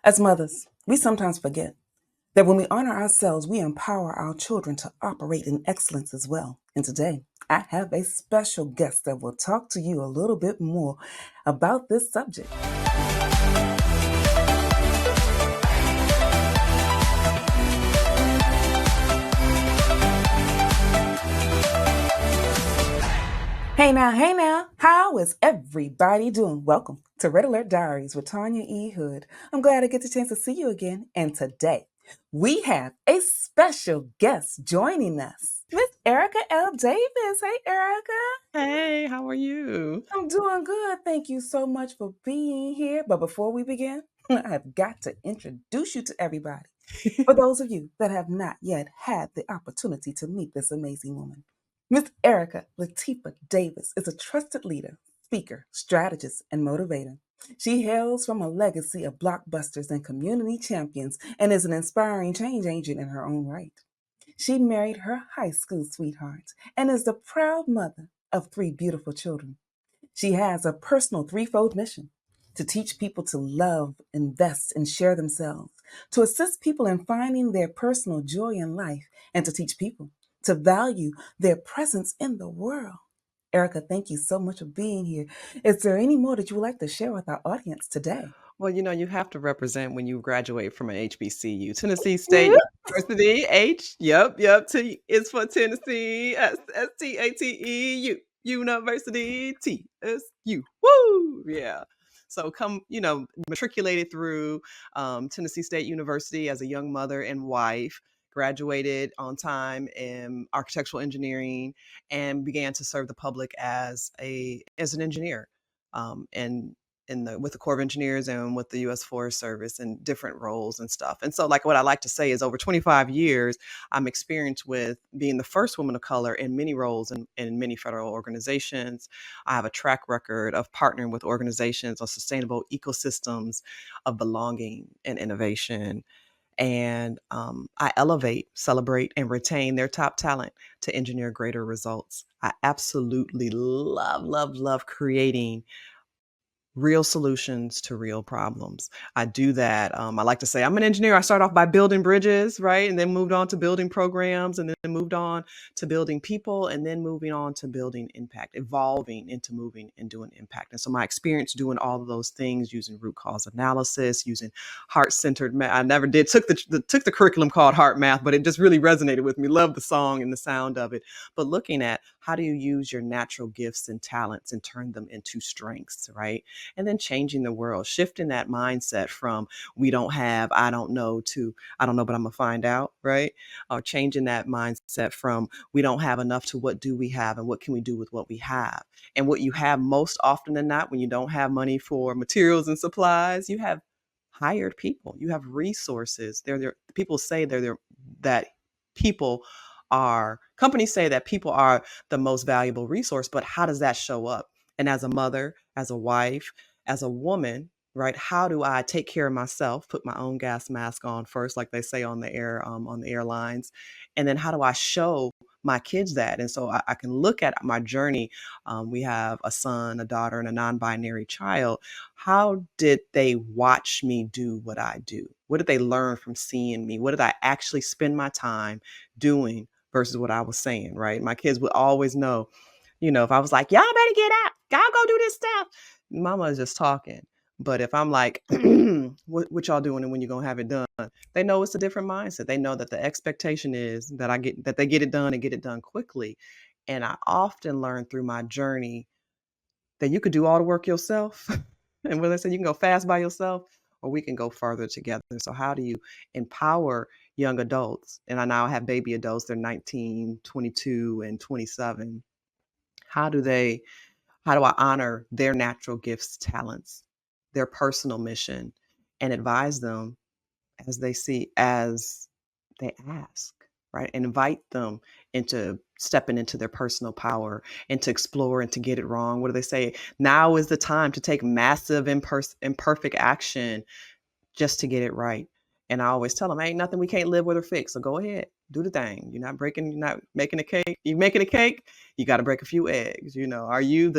As mothers, we sometimes forget that when we honor ourselves, we empower our children to operate in excellence as well. And today, I have a special guest that will talk to you a little bit more about this subject. Hey now, how is everybody doing? Welcome to Red Alert Diaries with Tanya E. Hood. I'm glad I get the chance to see you again. And today, we have a special guest joining us, Miss Erika L. Davis. Hey, Erika. Hey, how are you? I'm doing good. Thank you so much for being here. But before we begin, I've got to introduce you to everybody. For those of you that have not yet had the opportunity to meet this amazing woman, Miss Erika Latifa Davis is a trusted leader, speaker, strategist, and motivator. She hails from a legacy of blockbusters and community champions and is an inspiring change agent in her own right. She married her high school sweetheart and is the proud mother of three beautiful children. She has a personal threefold mission: to teach people to love, invest, and share themselves, to assist people in finding their personal joy in life, and to teach people to value their presence in the world. Erika, thank you so much for being here. Is there any more that you would like to share with our audience today? Well, you have to represent when you graduate from an HBCU, Tennessee State University. T is for Tennessee. STATE, University, TSU. Woo! Yeah. So matriculated through Tennessee State University as a young mother and wife, graduated on time in architectural engineering, and began to serve the public as an engineer. And with the Corps of Engineers and with the U.S. Forest Service and different roles and stuff. And so, like, what I like to say is, over 25 years, I'm experienced with being the first woman of color in many roles in many federal organizations. I have a track record of partnering with organizations on sustainable ecosystems of belonging and innovation. And I elevate, celebrate, and retain their top talent to engineer greater results. I absolutely love creating real solutions to real problems. I do that. I like to say I'm an engineer. I start off by building bridges, right? And then moved on to building programs, and then moved on to building people, and then moving on to building impact, evolving into moving and doing impact. And so my experience doing all of those things, using root cause analysis, using heart-centered math. I never did, took the curriculum called Heart Math, but it just really resonated with me. Love the song and the sound of it. But looking at how do you use your natural gifts and talents and turn them into strengths, right? And then changing the world, shifting that mindset from we don't have, I don't know, to I don't know, but I'm gonna find out, right? Or changing that mindset from we don't have enough to what do we have and what can we do with what we have. And what you have most often than not, when you don't have money for materials and supplies, you have hired people, you have resources. People say that people companies say that people are the most valuable resource, but how does that show up? And as a mother, as a wife, as a woman, right? How do I take care of myself, put my own gas mask on first, like they say on the airlines, and then how do I show my kids that? And so I can look at my journey. We have a son, a daughter, and a non-binary child. How did they watch me do what I do? What did they learn from seeing me? What did I actually spend my time doing versus what I was saying, right? My kids would always know, if I was like, y'all better get out, y'all go do this stuff. Mama is just talking. But if I'm like, what y'all doing and when you gonna have it done? They know it's a different mindset. They know that the expectation is that they get it done and get it done quickly. And I often learn through my journey that you could do all the work yourself. And when they say you can go fast by yourself, or we can go further together. So how do you empower young adults? And I now have baby adults, they're 19, 22, and 27. How do I honor their natural gifts, talents, their personal mission, and advise them as they ask, right? And invite them into stepping into their personal power and to explore and to get it wrong. What do they say? Now is the time to take massive imperfect action just to get it right. And I always tell them, ain't nothing we can't live with or fix. So go ahead, do the thing. You're not making a cake. You making a cake, you got to break a few eggs. Are you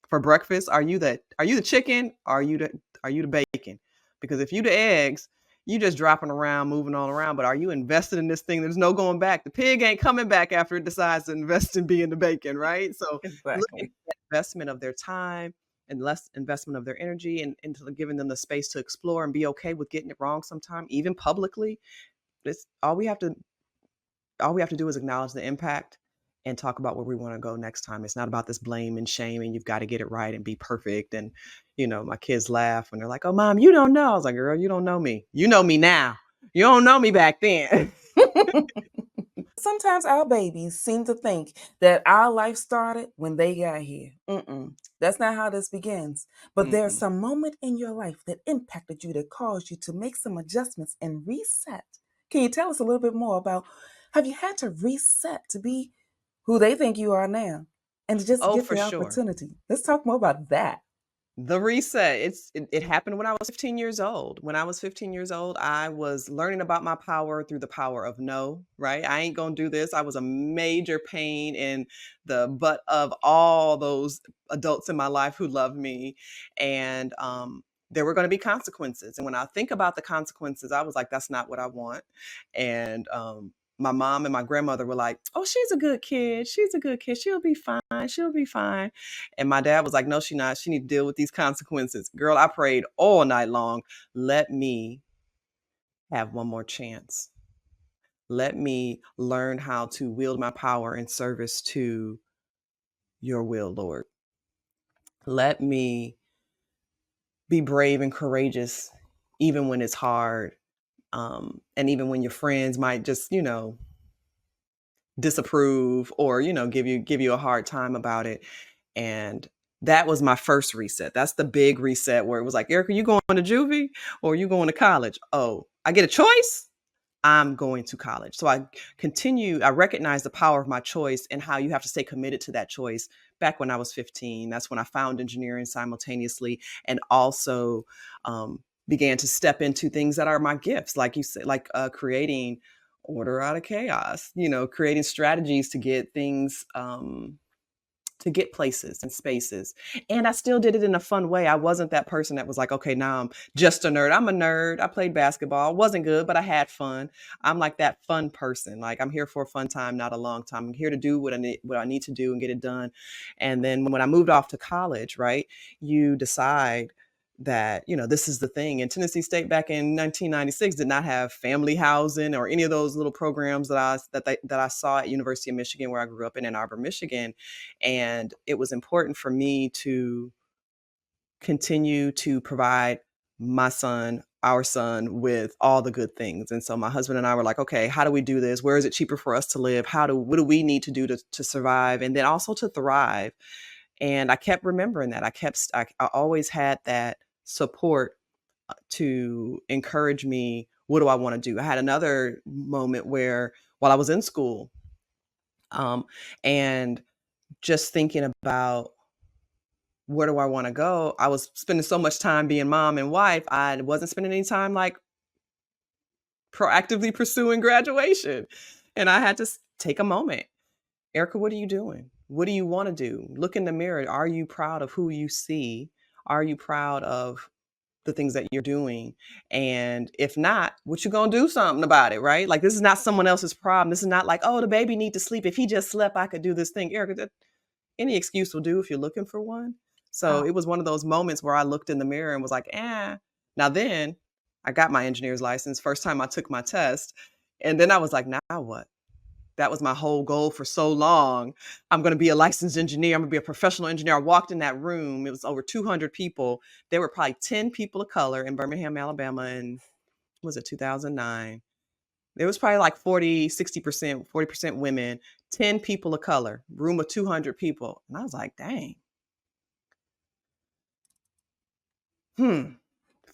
for breakfast? Are you the chicken? Are you the bacon? Because if you the eggs, you just dropping around, moving all around. But are you invested in this thing? There's no going back. The pig ain't coming back after it decides to invest in being the bacon, right? So looking Exactly. at investment of their time and less investment of their energy, and into giving them the space to explore and be okay with getting it wrong sometime, even publicly. This all we have to do is acknowledge the impact and talk about where we want to go next time. It's not about this blame and shame and you've got to get it right and be perfect. And, my kids laugh when they're like, oh, mom, you don't know. I was like, girl, you don't know me. You know me now. You don't know me back then. Sometimes our babies seem to think that our life started when they got here. That's not how this begins. But there's Mm-mm. some moment in your life that impacted you, that caused you to make some adjustments and reset. Can you tell us a little bit more about, have you had to reset to be who they think you are now and to just Oh, get for the sure. opportunity? Let's talk more about that. The reset. It happened when I was 15 years old. When I was 15 years old, I was learning about my power through the power of no, right? I ain't gonna do this. I was a major pain in the butt of all those adults in my life who loved me. And there were gonna be consequences. And when I think about the consequences, I was like, that's not what I want. And my mom and my grandmother were like, oh, she's a good kid. She's a good kid. She'll be fine. She'll be fine. And my dad was like, no, she not. She need to deal with these consequences. Girl, I prayed all night long. Let me have one more chance. Let me learn how to wield my power in service to your will, Lord. Let me be brave and courageous, even when it's hard. And even when your friends might just, disapprove or, give you a hard time about it. And that was my first reset. That's the big reset where it was like, Erika, you going to juvie or you going to college? Oh, I get a choice. I'm going to college. So I recognize the power of my choice and how you have to stay committed to that choice. Back when I was 15, that's when I found engineering simultaneously and also began to step into things that are my gifts, like you said, like creating order out of chaos, creating strategies to get things to get places and spaces. And I still did it in a fun way. I wasn't that person that was like, okay, now I'm just a nerd. I'm a nerd. I played basketball. Wasn't good, but I had fun. I'm like that fun person. Like I'm here for a fun time, not a long time. I'm here to do what I need to do and get it done. And then when I moved off to college, right, you decide that this is the thing. And Tennessee State back in 1996 did not have family housing or any of those little programs that I saw at University of Michigan, where I grew up in Ann Arbor, Michigan. And it was important for me to continue to provide our son, with all the good things. And so my husband and I were like, okay, how do we do this? Where is it cheaper for us to live? What do we need to do to survive and then also to thrive? And I kept remembering that. I always had that support to encourage me. What do I want to do? I had another moment where, while I was in school, and just thinking about where do I want to go, I was spending so much time being mom and wife. I wasn't spending any time like proactively pursuing graduation. And I had to take a moment. Erika, what are you doing? What do you want to do? Look in the mirror. Are you proud of who you see? Are you proud of the things that you're doing? And if not, what you gonna do something about it, right? Like, this is not someone else's problem. This is not like, oh, the baby need to sleep. If he just slept, I could do this thing. Erika, any excuse will do if you're looking for one. So Oh, it was one of those moments where I looked in the mirror and was like, eh. Now then, I got my engineer's license. First time I took my test. And then I was like, now what? That was my whole goal for so long. I'm going to be a licensed engineer. I'm going to be a professional engineer. I walked in that room. It was over 200 people. There were probably 10 people of color in Birmingham, Alabama. And was it 2009? There was probably like 40, 60%, 40% women, 10 people of color, room of 200 people. And I was like, dang, hmm, so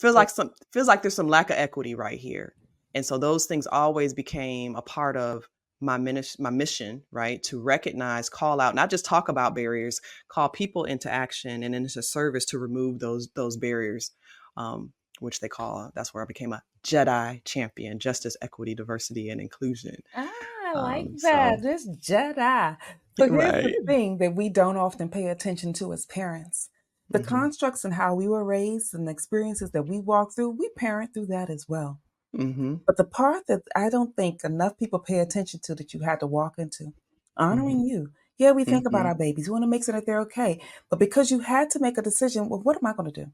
feels like there's some lack of equity right here. And so those things always became a part of my mission, right? To recognize, call out, not just talk about barriers, call people into action and into service to remove those barriers, which they call, that's where I became a Jedi champion: justice, equity, diversity, and inclusion. I like that. So This Jedi. So here's the right. thing that we don't often pay attention to as parents. The Mhm. constructs and how we were raised and the experiences that we walk through, we parent through that as well. Mhm. But the part that I don't think enough people pay attention to that you had to walk into, Mhm. honoring you. Yeah, we think about Mhm. our babies. We want to make sure that they're okay. But because you had to make a decision, well, what am I going to do?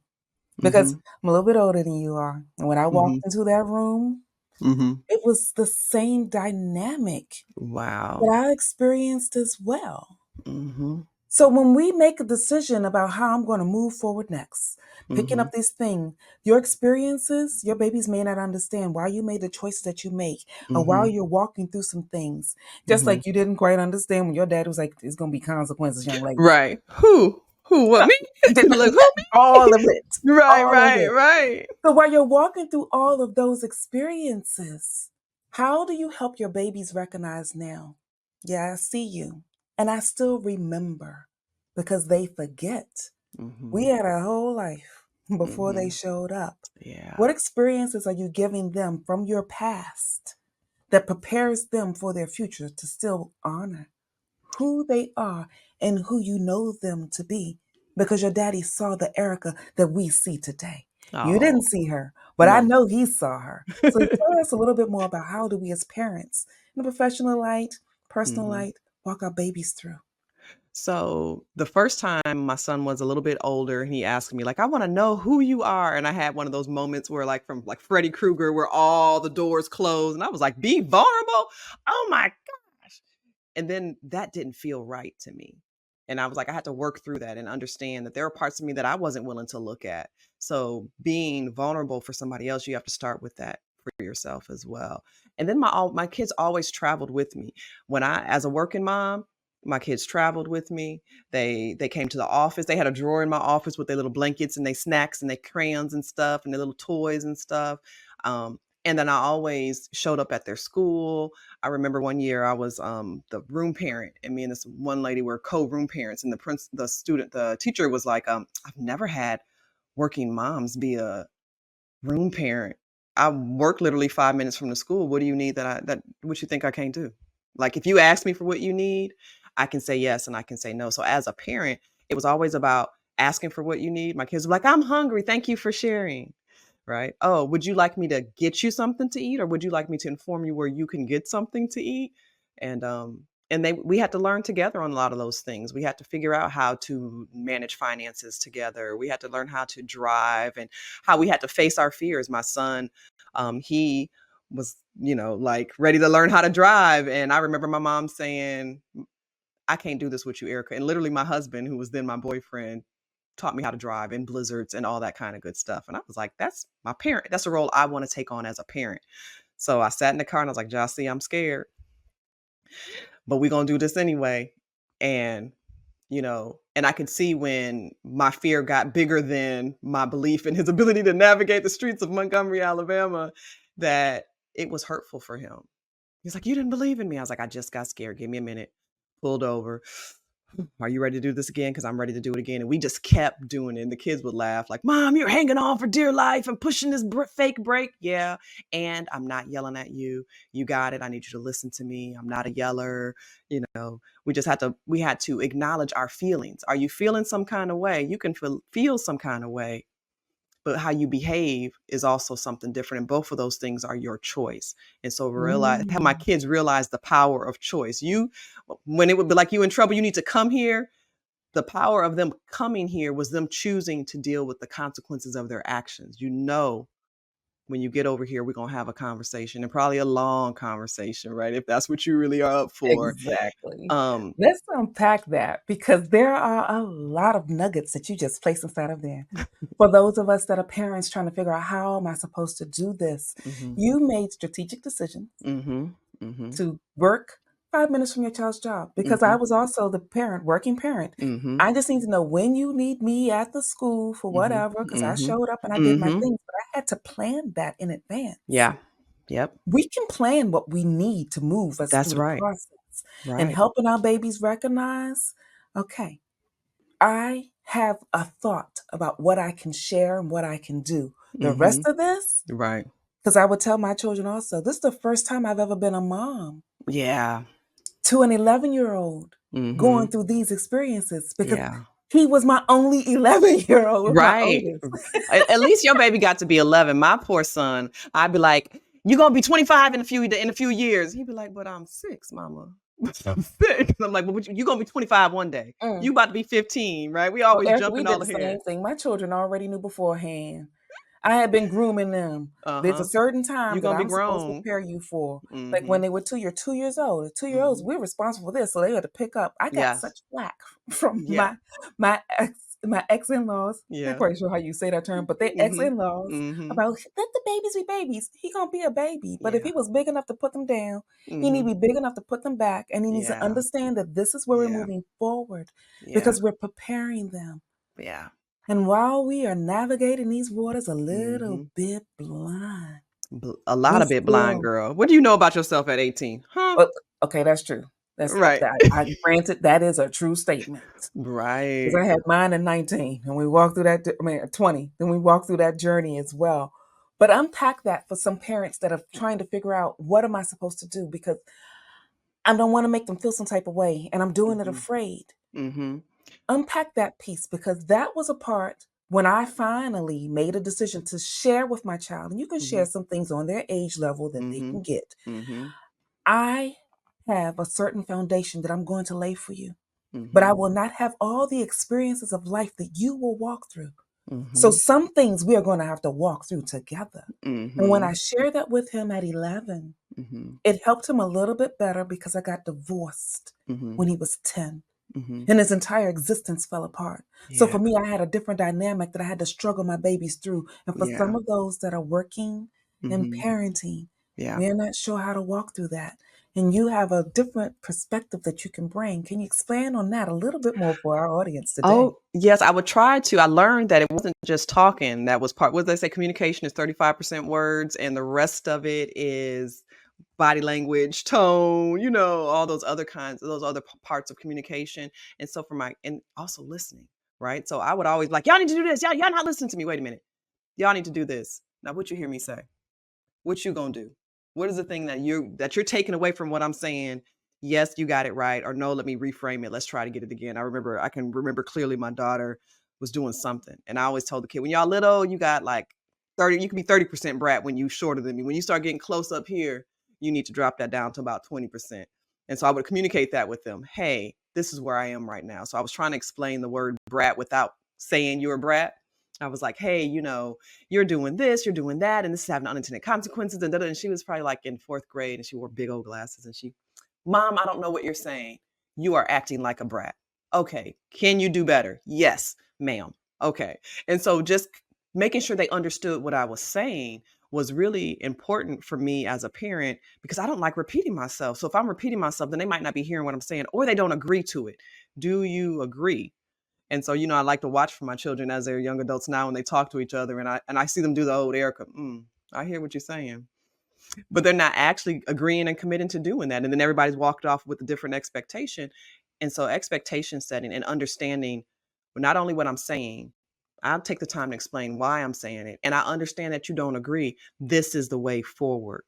Because Mhm. I'm a little bit older than you are. And when I walked Mhm. into that room, Mhm. it was the same dynamic that Wow. I experienced as well. Mhm. So when we make a decision about how I'm going to move forward next, picking Mhm. up this thing, your experiences, your babies may not understand why you made the choices that you make or while Mhm. you're walking through some things. Just Mhm. like you didn't quite understand when your dad was like, "It's going to be consequences, young lady." Right. Who? Who? What, me? Like, who, All me? of it. Right, All of right, it. right. So while you're walking through all of those experiences, how do you help your babies recognize now? Yeah, I see you. And I still remember because they forget. We Mhm. had a whole life before they Mhm. showed up. Yeah. What experiences are you giving them from your past that prepares them for their future to still honor who they are and who you know them to be? Because your daddy saw the Erica that we see today. You Oh, didn't see her, but I no. know he saw her. So tell us a little bit more about how do we as parents, in the professional light, personal Mhm. light, walk our babies through. So the first time my son was a little bit older, and he asked me, like, "I want to know who you are." And I had one of those moments where, like, from like Freddy Krueger, where all the doors closed. And I was like, "Be vulnerable." Oh my gosh. And then that didn't feel right to me. And I was like, I had to work through that and understand that there are parts of me that I wasn't willing to look at. So being vulnerable for somebody else, you have to start with that for yourself as well. And then my kids always traveled with me. When I, as a working mom, my kids traveled with me. They came to the office. They had a drawer in my office with their little blankets and their snacks and their crayons and stuff and their little toys and stuff. And then I always showed up at their school. I remember one year I was the room parent, and me and this one lady were co-room parents, and the teacher was like, I've never had working moms be a room parent. I work literally 5 minutes from the school. What do you need that what you think I can't do? Like, if you ask me for what you need, I can say yes and I can say no. So as a parent, it was always about asking for what you need. My kids were like, I'm hungry. Thank you for sharing. Right. Oh, would you like me to get you something to eat, or would you like me to inform you where you can get something to eat? And we had to learn together on a lot of those things. We had to figure out how to manage finances together. We had to learn how to drive and how we had to face our fears. My son, he was, like, ready to learn how to drive. And I remember my mom saying, I can't do this with you, Erica. And literally my husband, who was then my boyfriend, taught me how to drive in blizzards and all that kind of good stuff. And I was like, that's my parent. That's a role I want to take on as a parent. So I sat in the car and I was like, Jossie, I'm scared, but we're going to do this anyway. And, and I could see when my fear got bigger than my belief in his ability to navigate the streets of Montgomery, Alabama, that it was hurtful for him. He's like, you didn't believe in me. I was like, I just got scared. Give me a minute. Pulled over. Are you ready to do this again? Because I'm ready to do it again. And we just kept doing it. And the kids would laugh like, Mom, you're hanging on for dear life and pushing this fake brake. Yeah. And I'm not yelling at you. You got it. I need you to listen to me. I'm not a yeller. We had to acknowledge our feelings. Are you feeling some kind of way? You can feel some kind of way, but how you behave is also something different. And both of those things are your choice. And so have my Mm. kids realize the power of choice. When it would be like, you in trouble, you need to come here. The power of them coming here was them choosing to deal with the consequences of their actions. When you get over here, we're going to have a conversation, and probably a long conversation, right? If that's what you really are up for. Exactly. Um, Let's unpack that because there are a lot of nuggets that you just placed inside of there. For those of us that are parents trying to figure out how am I supposed to do this, mhm, you made strategic decisions mhm, mhm, to work 5 minutes from your child's job because I mhm, was also the parent, working parent. mhm, I just need to know when you need me at the school for mhm, whatever because I mhm, showed up and I did my mhm. things, but I had to plan that in advance. Yeah. Yep. We can plan what we need to move us That's through the right. process and Right. helping our babies recognize, okay, I have a thought about what I can share and what I can do. The rest Mhm. of this, Right. because I would tell my children also, this is the first time I've ever been a mom Yeah. to an 11-year-old going Mhm. through these experiences because Yeah. He was my only 11-year-old with my Right. oldest. At least your baby got to be 11. My poor son, I'd be like, "You're gonna be 25 in a few years." He'd be like, "But I'm 6, mama." I'm 6. I'm like, "But you're gonna be 25 one day. Mm. You about to be 15, right?" We Oh, always Erica, we jumping did all the ahead. same thing. My children already knew beforehand. I had been grooming them. There's a Uh-huh. certain time You're that gonna be I'm supposed to grown. prepare you for. Like when Mhm. they were 2, you're 2 years old. The 2-year-olds, Mhm. we're responsible for this, so they had to pick up. I got Yes. such flack from Yeah. my ex in laws. Not Yeah. quite sure how you say that term, but they ex Mhm. in laws Mhm. about let the babies be babies. He gonna be a baby, but if Yeah. he was big enough to put them down, he need to Mhm. be big enough to put them back, and he needs to Yeah. understand that this is where we're Yeah. moving forward Yeah. because we're preparing them. Yeah. And while we are navigating these waters a little Mhm. bit blind, A lot we of bit blind, still girl. What do you know about yourself at 18? Huh? oh, okay, that's true. That's Right. that I granted that is a true statement. Because Right. I had mine at 19 and we walked through that I mean at 20, then we walked through that journey as well. But unpack that for some parents that are trying to figure out what am I supposed to do because I don't want to make them feel some type of way and I'm doing it Mhm. afraid. Mhm. Unpack that piece because that was a part when I finally made a decision to share with my child, and you can share Mhm. some things on their age level that they can Mhm. get. Mhm. I have a certain foundation that I'm going to lay for you, but I Mhm. will not have all the experiences of life that you will walk through. So, Mhm. some things we are going to have to walk through together. And when I Mhm. shared that with him at 11, Mhm. it helped him a little bit better because I got divorced Mhm. when he was 10 Mhm. and his entire existence fell apart. So Yeah. for me, I had a different dynamic that I had to struggle my babies through. And for some Yeah. of those that are working and Mhm. parenting, Yeah. we're not sure how to walk through that. And you have a different perspective that you can bring. Can you expand on that a little bit more for our audience today? Oh, yes, I would try to. I learned that it wasn't just talking that was part what did they say? Communication is 35% words, and the rest of it is body language, tone, all those other kinds, those other parts of communication. And so and also listening, right? So I would always be like, y'all need to do this. Y'all not listening to me. Wait a minute. Y'all need to do this. Now, what you hear me say? What you gonna do? What is the thing that you're taking away from what I'm saying? Yes, you got it right, or no, let me reframe it. Let's try to get it again. I can remember clearly my daughter was doing something. And I always told the kid, when y'all little, you got like 30, you can be 30% brat when you shorter than me. When you start getting close up here, you need to drop that down to about 20%. And so I would communicate that with them. Hey, this is where I am right now. So I was trying to explain the word brat without saying you're a brat. I was like, hey, you're doing this, you're doing that, and this is having unintended consequences. And, and she was probably like in fourth grade and she wore big old glasses. And Mom, I don't know what you're saying. You are acting like a brat. Okay. Can you do better? Yes, ma'am. Okay. And so just making sure they understood what I was saying was really important for me as a parent because I don't like repeating myself. So if I'm repeating myself, then they might not be hearing what I'm saying or they don't agree to it. Do you agree? And so, I like to watch for my children as they're young adults now when they talk to each other and I see them do the old Erica, I hear what you're saying. But they're not actually agreeing and committing to doing that. And then everybody's walked off with a different expectation. And so expectation setting and understanding not only what I'm saying, I'll take the time to explain why I'm saying it. And I understand that you don't agree. This is the way forward.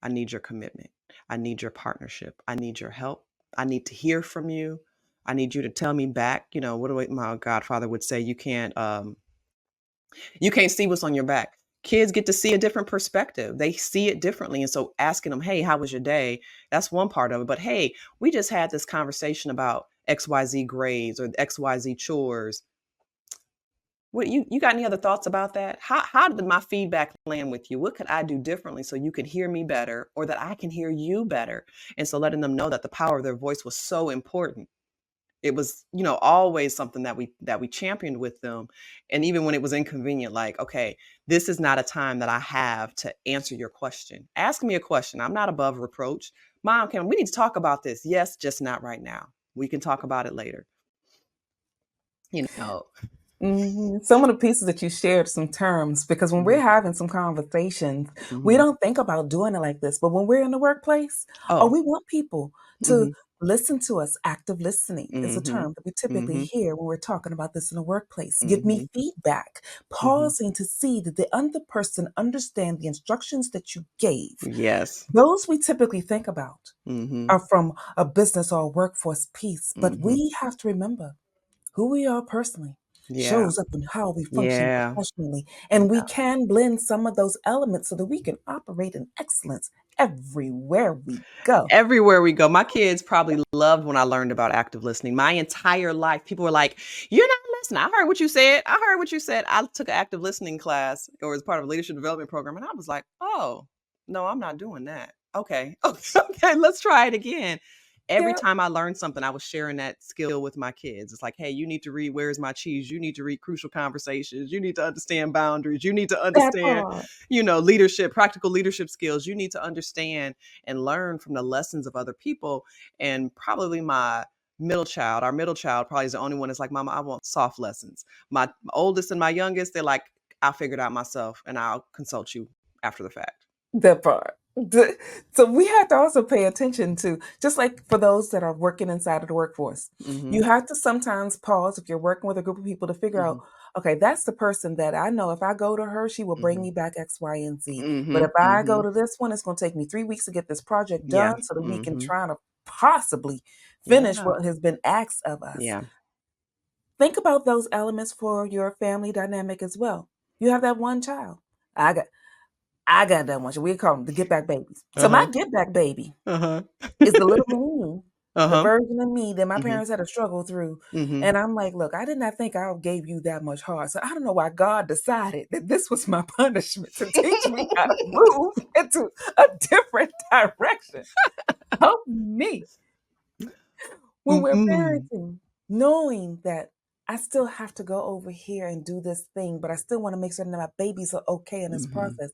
I need your commitment. I need your partnership. I need your help. I need to hear from you. I need you to tell me back. What do my godfather would say? You can't see what's on your back. Kids get to see a different perspective. They see it differently. And so asking them, hey, how was your day? That's one part of it. But hey, we just had this conversation about XYZ grades or XYZ chores. What you got any other thoughts about that? How did my feedback land with you? What could I do differently so you could hear me better or that I can hear you better? And so letting them know that the power of their voice was so important. It was, always something that we championed with them. And even when it was inconvenient, like, okay, this is not a time that I have to answer your question. Ask me a question. I'm not above reproach. Mom, we need to talk about this? Yes, just not right now. We can talk about it later. You know. Some of the pieces that you shared, some terms, because when we're Mhm. having some conversations, we Mhm. don't think about doing it like this. But when we're in the workplace, oh, Oh. we want people to Mhm. listen to us. Active listening is a Mhm. term that we typically Mhm. hear when we're talking about this in the workplace. Give me Mhm. feedback, Mhm. pausing to see that the other person understand the instructions that you gave. Yes. Those we typically think about Mhm. are from a business or a workforce piece. But Mhm. we have to remember. Who we are personally Yeah. shows up in how we function Yeah. professionally, and we Yeah. can blend some of those elements so that we can operate in excellence everywhere we go. Everywhere we go. My kids probably loved when I learned about active listening. My entire life, people were like, "You're not listening. I heard what you said. I heard what you said." I took an active listening class or as part of a leadership development program, and I was like, "Oh, no, I'm not doing that." Okay. Okay, let's try it again. Every Yeah, time I learned something, I was sharing that skill with my kids. It's like, hey, you need to read Where's My Cheese? You need to read Crucial Conversations. You need to understand boundaries. You need to that understand, part. leadership, practical leadership skills. You need to understand and learn from the lessons of other people. And probably our middle child, probably is the only one that's like, Mama, I want soft lessons. My oldest and my youngest, they're like, I'll figure it out myself and I'll consult you after the fact. That part. So we have to also pay attention to, just like for those that are working inside of the workforce, Mm-hmm. you have to sometimes pause if you're working with a group of people to figure out, Mm-hmm. okay, that's the person that I know if I go to her, she will bring Mm-hmm. me back X, Y, and Z. But Mm-hmm. if I Mm-hmm. go to this one, it's going to take me 3 weeks to get this project Yeah. done so that we can Mm-hmm. try to possibly finish Yeah. what has been asked of us. Yeah. Think about those elements for your family dynamic as well. You have that one child. I got I got that one. So we call them the get back babies. So my Uh-huh. get back baby Uh-huh. is the little mini me, the Uh-huh. version of me that my Mm-hmm. parents had to struggle through. Mm-hmm. And I'm like, look, I did not think I gave you that much heart. So I don't know why God decided that this was my punishment to teach me how to move into a different direction. Help me when we're Mm-mm. parenting, knowing that I still have to go over here and do this thing, but I still want to make sure that my babies are okay in this Mm-hmm. process.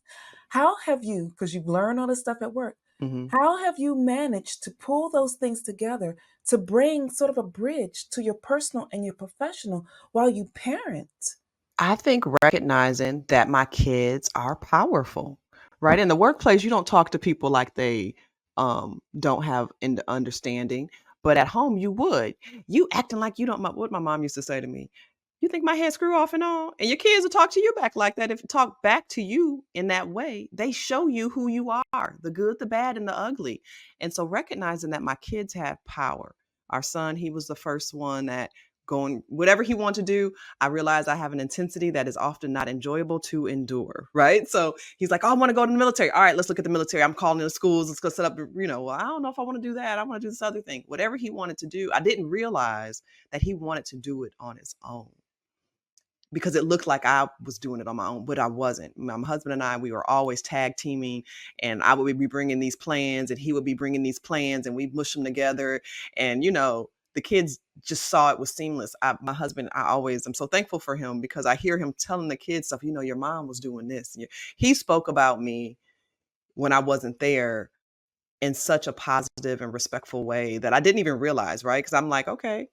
How have you, because you've learned all this stuff at work, Mm-hmm. how have you managed to pull those things together to bring sort of a bridge to your personal and your professional while you parent? I think recognizing that my kids are powerful, right? In the workplace, you don't talk to people like they don't have understanding, but at home you would. You acting like you don't. What my mom used to say to me: "You think my head screw off and on?" And your kids will talk to you back like that. If talk back to you in that way, they show you who you are, the good, the bad, and the ugly. And so recognizing that my kids have power. Our son, he was the first one that going whatever he wanted to do. I realize I have an intensity that is often not enjoyable to endure, right? So he's like, oh, I want to go to the military. All right, let's look at the military. I'm calling in the schools. Let's go set up, well, I don't know if I want to do that. I want to do this other thing. Whatever he wanted to do, I didn't realize that he wanted to do it on his own because it looked like I was doing it on my own, but I wasn't. My husband and I, we were always tag teaming, and I would be bringing these plans, and he would be bringing these plans, and we'd mush them together. And the kids just saw it was seamless. My husband, I'm so thankful for him because I hear him telling the kids stuff. Your mom was doing this. He spoke about me when I wasn't there in such a positive and respectful way that I didn't even realize, right? Because I'm like, okay,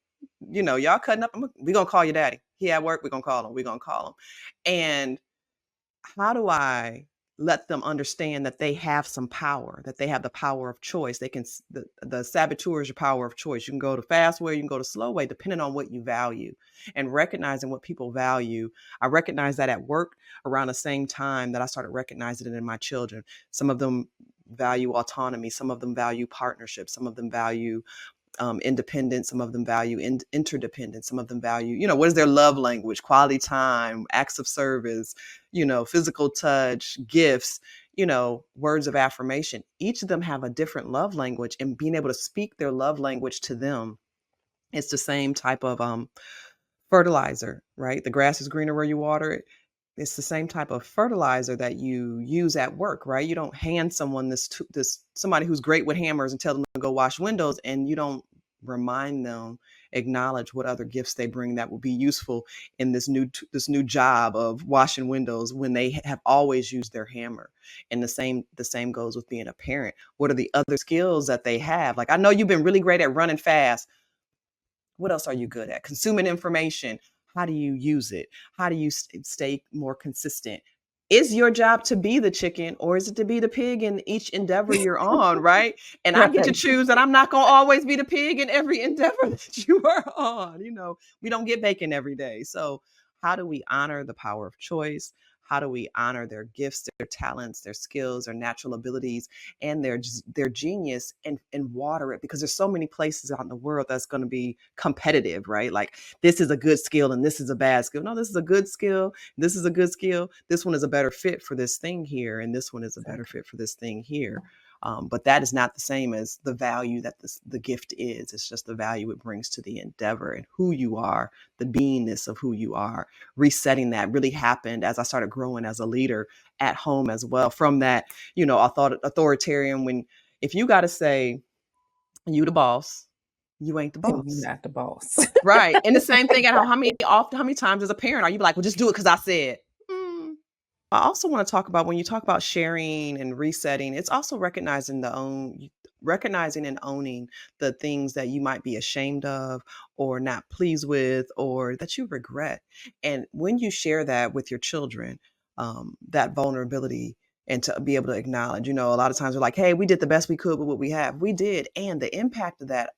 y'all cutting up. We're gonna call your daddy. He at work. We're gonna call him. We're gonna call him. And how do I let them understand that they have some power, that they have the power of choice? They can the saboteur is your power of choice. You can go to fast way, you can go to slow way, depending on what you value. And recognizing what people value. I recognize that at work around the same time that I started recognizing it in my children. Some of them value autonomy, some of them value partnership, some of them value independence, some of them value interdependence, some of them value, what is their love language, quality time, acts of service, physical touch, gifts, words of affirmation. Each of them have a different love language, and being able to speak their love language to them, it's the same type of fertilizer, right? The grass is greener where you water it. It's the same type of fertilizer that you use at work, right? You don't hand someone this somebody who's great with hammers and tell them to go wash windows, and you don't remind them, acknowledge what other gifts they bring that will be useful in this new job of washing windows when they have always used their hammer. And the same goes with being a parent. What are the other skills that they have? Like, I know you've been really great at running fast. What else are you good at? Consuming information. How do you use it? How do you stay more consistent? Is your job to be the chicken, or is it to be the pig in each endeavor you're on, right? And I get to Right. choose that I'm not going to always be the pig in every endeavor that you are on. We don't get bacon every day. So how do we honor the power of choice? How do we honor their gifts, their talents, their skills, their natural abilities, and their genius, and water it? Because there's so many places out in the world that's going to be competitive, right? Like, this is a good skill and this is a bad skill. No, this is a good skill. This is a good skill. This one is a better fit for this thing here, and this one is a better Exactly. fit for this thing here. But that is not the same as the value that the gift is. It's just the value it brings to the endeavor and who you are, the beingness of who you are. Resetting that really happened as I started growing as a leader at home as well. From that, I thought authoritarian, when if you got to say you the boss, you ain't the And you're boss. not the boss. Right. And the same thing at home. Exactly. How many times as a parent are you like, well, just do it because I said? Mm. I also want to talk about, when you talk about sharing and resetting, it's also recognizing and owning the things that you might be ashamed of or not pleased with or that you regret. And when you share that with your children, that vulnerability, and to be able to acknowledge, a lot of times we're like, hey, we did the best we could with what we have. We did. And the impact of that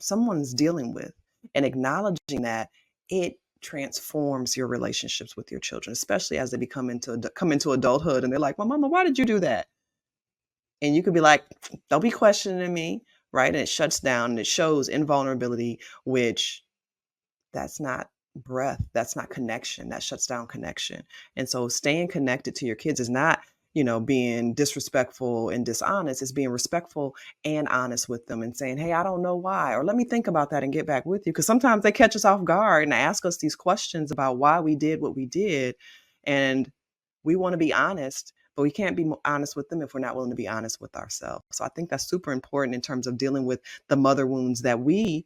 someone's dealing with, and acknowledging that, it transforms your relationships with your children, especially as they come into adulthood and they're like, well, mama, why did you do that? And you could be like, don't be questioning me, right? And it shuts down and it shows invulnerability, which that's not breath, that's not connection, that shuts down connection. And so staying connected to your kids is not, being disrespectful and dishonest. It's being respectful and honest with them and saying, hey, I don't know why, or let me think about that and get back with you. Because sometimes they catch us off guard and ask us these questions about why we did what we did, and we want to be honest, but we can't be honest with them if we're not willing to be honest with ourselves. So I think that's super important in terms of dealing with the mother wounds that we,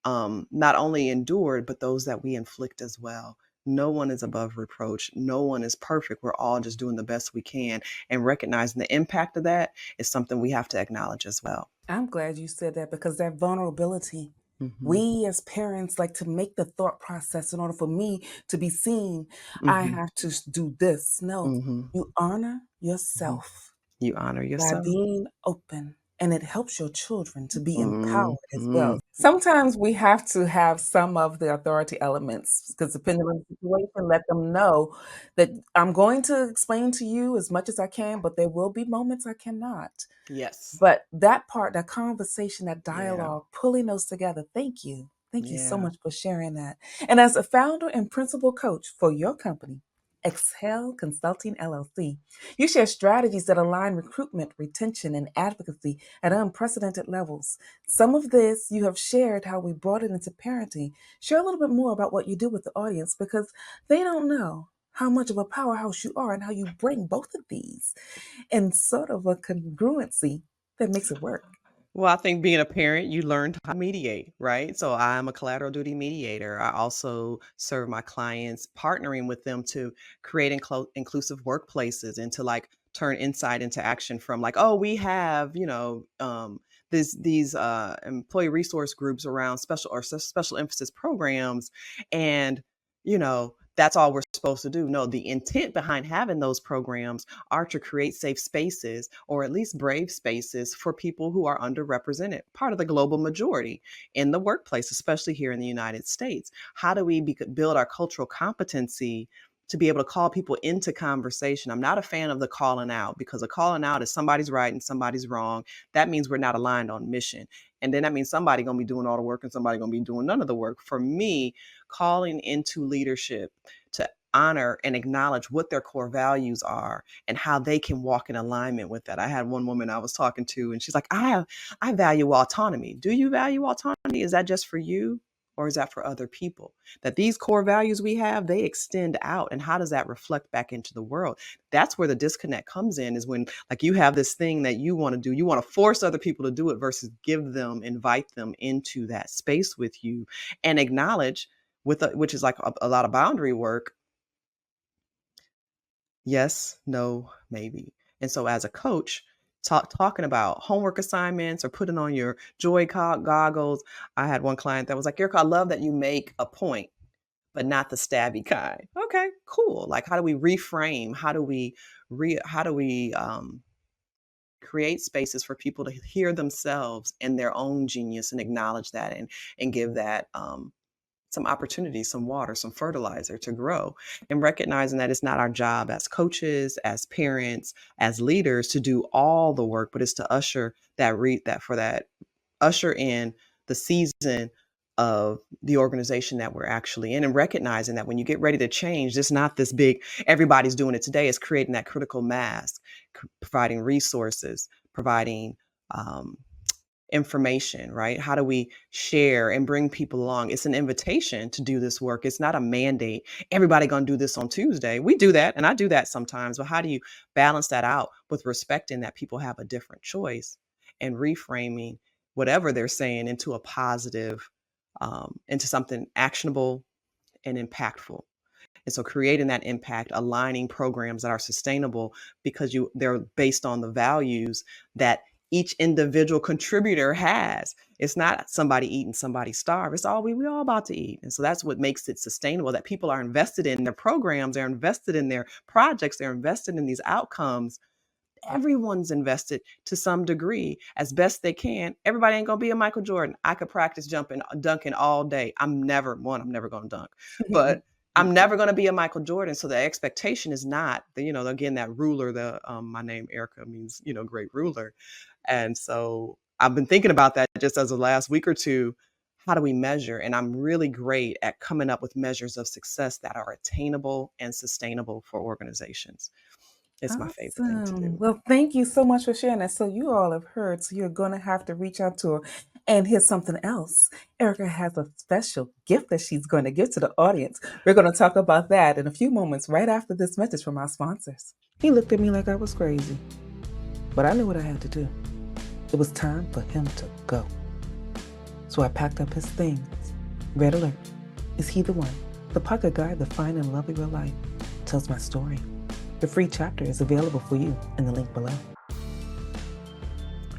not only endured, but those that we inflict as well. No one is above reproach. No one is perfect. We're all just doing the best we can. And recognizing the impact of that is something we have to acknowledge as well. I'm glad you said that because that vulnerability, Hmm. we as parents like to make the thought process in order for me to be seen, I Hmm. have to do this. No, Hmm. you honor Hmm. yourself You honor by yourself. being open, and it helps your children to be empowered as Hmm. well. Sometimes we have to have some of the authority elements because depending on the situation, let them know that I'm going to explain to you as much as I can, but there will be moments I cannot. Yes. But that part, that conversation, that Yeah. dialogue, pulling those together, thank you. Thank you so Yeah. much for sharing that. And as a founder and principal coach for your company, Excel Consulting LLC, you share strategies that align recruitment, retention, and advocacy at unprecedented levels. Some of this you have shared how we brought it into parenting. Share a little bit more about what you do with the audience because they don't know how much of a powerhouse you are and how you bring both of these in sort of a congruency that makes it work. Well, I think being a parent, you learn how to mediate, right? So I'm a collateral duty mediator. I also serve my clients, partnering with them to create inclusive workplaces and to like turn insight into action from like, oh, we have, these employee resource groups around special emphasis programs, and that's all we're supposed to do. No, the intent behind having those programs are to create safe spaces, or at least brave spaces, for people who are underrepresented, part of the global majority in the workplace, especially here in the United States. How do we build our cultural competency to be able to call people into conversation? I'm not a fan of the calling out, because a calling out is somebody's right and somebody's wrong. That means we're not aligned on mission. And then that means somebody going to be doing all the work and somebody going to be doing none of the work. For me, calling into leadership to honor and acknowledge what their core values are and how they can walk in alignment with that. I had one woman I was talking to, and she's like, I value autonomy. Do you value autonomy? Is that just for you? Or is that for other people? That these core values we have, they extend out. And how does that reflect back into the world? That's where the disconnect comes in, is when like you have this thing that you want to do. You want to force other people to do it versus invite them into that space with you and acknowledge which is like a lot of boundary work. Yes, no, maybe. And so as a coach, talking about homework assignments or putting on your goggles, I had one client that was like, Erica, I love that you make a point, but not the stabby kind. Okay, cool. Like, how do we reframe? How do we create spaces for people to hear themselves and their own genius and acknowledge that, and give that some opportunity, some water, some fertilizer to grow, and recognizing that it's not our job as coaches, as parents, as leaders to do all the work, but it's to usher that usher in the season of the organization that we're actually in, and recognizing that when you get ready to change, it's not this big, everybody's doing it today. It's creating that critical mass, providing resources, providing information, right? How do we share and bring people along? It's an invitation to do this work. It's not a mandate. Everybody gonna do this on Tuesday. We do that, and I do that sometimes. But how do you balance that out with respecting that people have a different choice and reframing whatever they're saying into a positive, into something actionable and impactful? And so creating that impact, aligning programs that are sustainable because they're based on the values that each individual contributor has. It's not somebody eating, somebody starve. It's all we all about to eat. And so that's what makes it sustainable, that people are invested in their programs, they're invested in their projects, they're invested in these outcomes. Everyone's invested to some degree as best they can. Everybody ain't gonna be a Michael Jordan. I could practice dunking all day. I'm never gonna dunk, but I'm never gonna be a Michael Jordan. So the expectation is not the, again, that ruler, my name Erica means, great ruler. And so I've been thinking about that just as the last week or two. How do we measure? And I'm really great at coming up with measures of success that are attainable and sustainable for organizations. It's my favorite thing to Awesome. do. Well, thank you so much for sharing that. So you all have heard, so you're going to have to reach out to her. And here's something else. Erica has a special gift that she's going to give to the audience. We're going to talk about that in a few moments, right after this message from our sponsors. He looked at me like I was crazy, but I knew what I had to do. It was time for him to go. So I packed up his things. Red alert. Is he the one? The pocket guide, the fine and lovely real life, tells my story. The free chapter is available for you in the link below.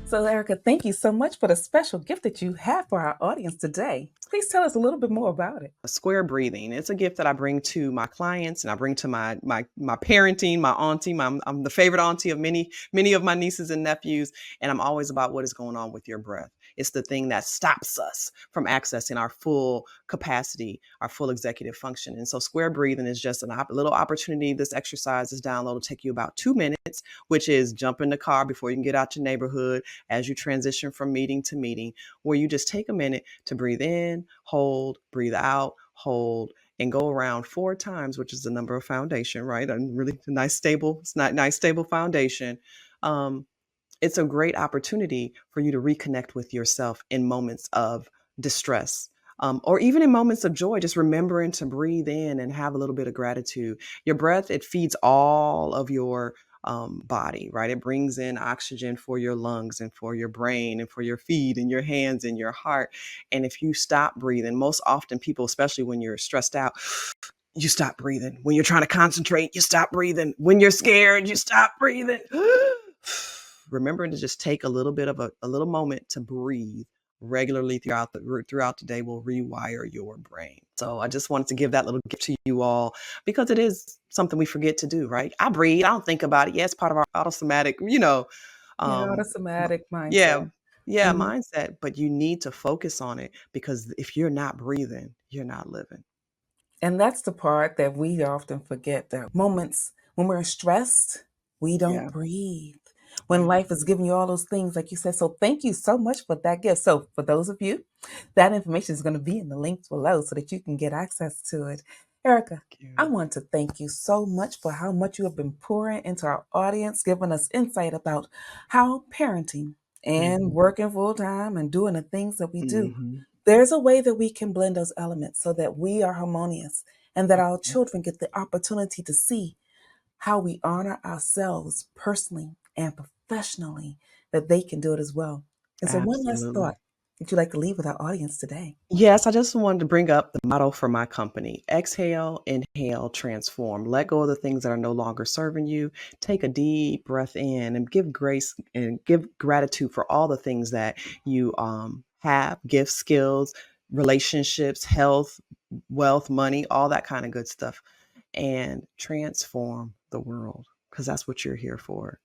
So, Erica, thank you so much for the special gift that you have for our audience today. Please tell us a little bit more about it. Square breathing. It's a gift that I bring to my clients, and I bring to my parenting, my auntie. I'm the favorite auntie of many of my nieces and nephews, and I'm always about what is going on with your breath. It's the thing that stops us from accessing our full capacity, our full executive function. And so square breathing is just a little opportunity. This exercise is download will take you about 2 minutes, which is jump in the car before you can get out your neighborhood as you transition from meeting to meeting, where you just take a minute to breathe in, hold, breathe out, hold, and go around 4 times, which is the number of foundation, right? And really nice, stable foundation. It's a great opportunity for you to reconnect with yourself in moments of distress. Or even in moments of joy, just remembering to breathe in and have a little bit of gratitude. Your breath, it feeds all of your body, right? It brings in oxygen for your lungs and for your brain and for your feet and your hands and your heart. And if you stop breathing, most often people, especially when you're stressed out, you stop breathing. When you're trying to concentrate, you stop breathing. When you're scared, you stop breathing. Remembering to just take a little bit of a little moment to breathe regularly throughout the day will rewire your brain. So I just wanted to give that little gift to you all because it is something we forget to do, right? I breathe, I don't think about it. Yeah, it's part of our autosomatic, Yeah, um, m- automatic yeah, mindset. yeah, Mhm. mindset. But you need to focus on it because if you're not breathing, you're not living. And that's the part that we often forget, that moments when we're stressed, we don't Yeah, breathe. When yeah. life is giving you all those things, like you said. So thank you so much for that gift. So for those of you, that information is going to be in the links below so that you can get access to it. Erica, Thank I you. want to thank you so much for how much you have been pouring into our audience, giving us insight about how parenting and Hmm. working full time and doing the things that we do, Hmm. there's a way that we can blend those elements so that we are harmonious and that our Hmm. children get the opportunity to see how we honor ourselves personally and professionally, that they can do it as well. And so, one last Absolutely. thought that you'd like to leave with our audience today. Yes, I just wanted to bring up the motto for my company: exhale, inhale, transform. Let go of the things that are no longer serving you. Take a deep breath in and give grace and give gratitude for all the things that you have, gifts, skills, relationships, health, wealth, money, all that kind of good stuff, and transform the world because that's what you're here for.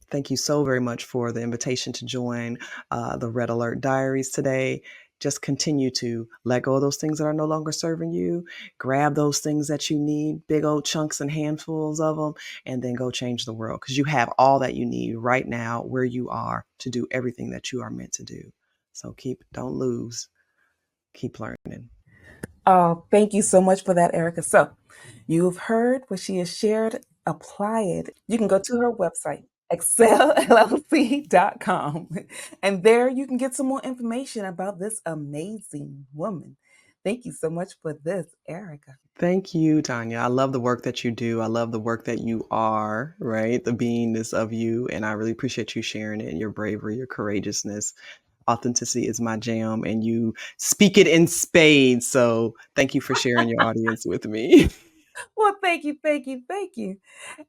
Thank you so very much for the invitation to join the Red Alert Diaries today. just continue to let go of those things that are no longer serving you, grab those things that you need, big old chunks and handfuls of them, and then go change the world, because you have all that you need right now where you are to do everything that you are meant to do. So don't lose, keep learning. Oh, thank you so much for that, Erika. So, you've heard what she has shared. Apply it. You can go to her website, excelllc.com, and there you can get some more information about this amazing woman. Thank you so much for this, Erika. Thank you, Tanya. I love the work that you do. I love the work that you are, right? The beingness of you. And I really appreciate you sharing it, and your bravery, your courageousness. Authenticity is my jam, and you speak it in spades. So thank you for sharing your audience with me. Well, thank you, thank you, thank you.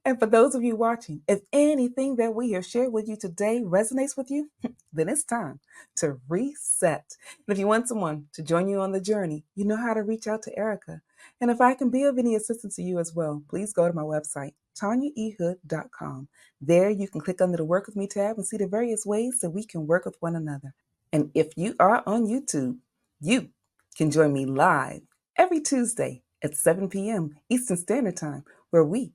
And for those of you watching, if anything that we have shared with you today resonates with you, then it's time to reset. And if you want someone to join you on the journey, you know how to reach out to Erika. And if I can be of any assistance to you as well, please go to my website, tanyaehood.com. There you can click under the Work With Me tab and see the various ways that we can work with one another. And if you are on YouTube, you can join me live every Tuesday at 7 p.m. Eastern Standard Time, where we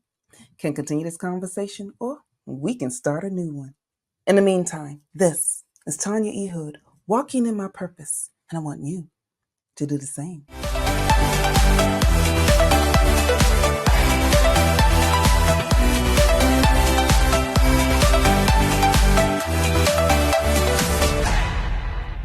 can continue this conversation or we can start a new one. In the meantime, this is Tanya E. Hood walking in my purpose, and I want you to do the same.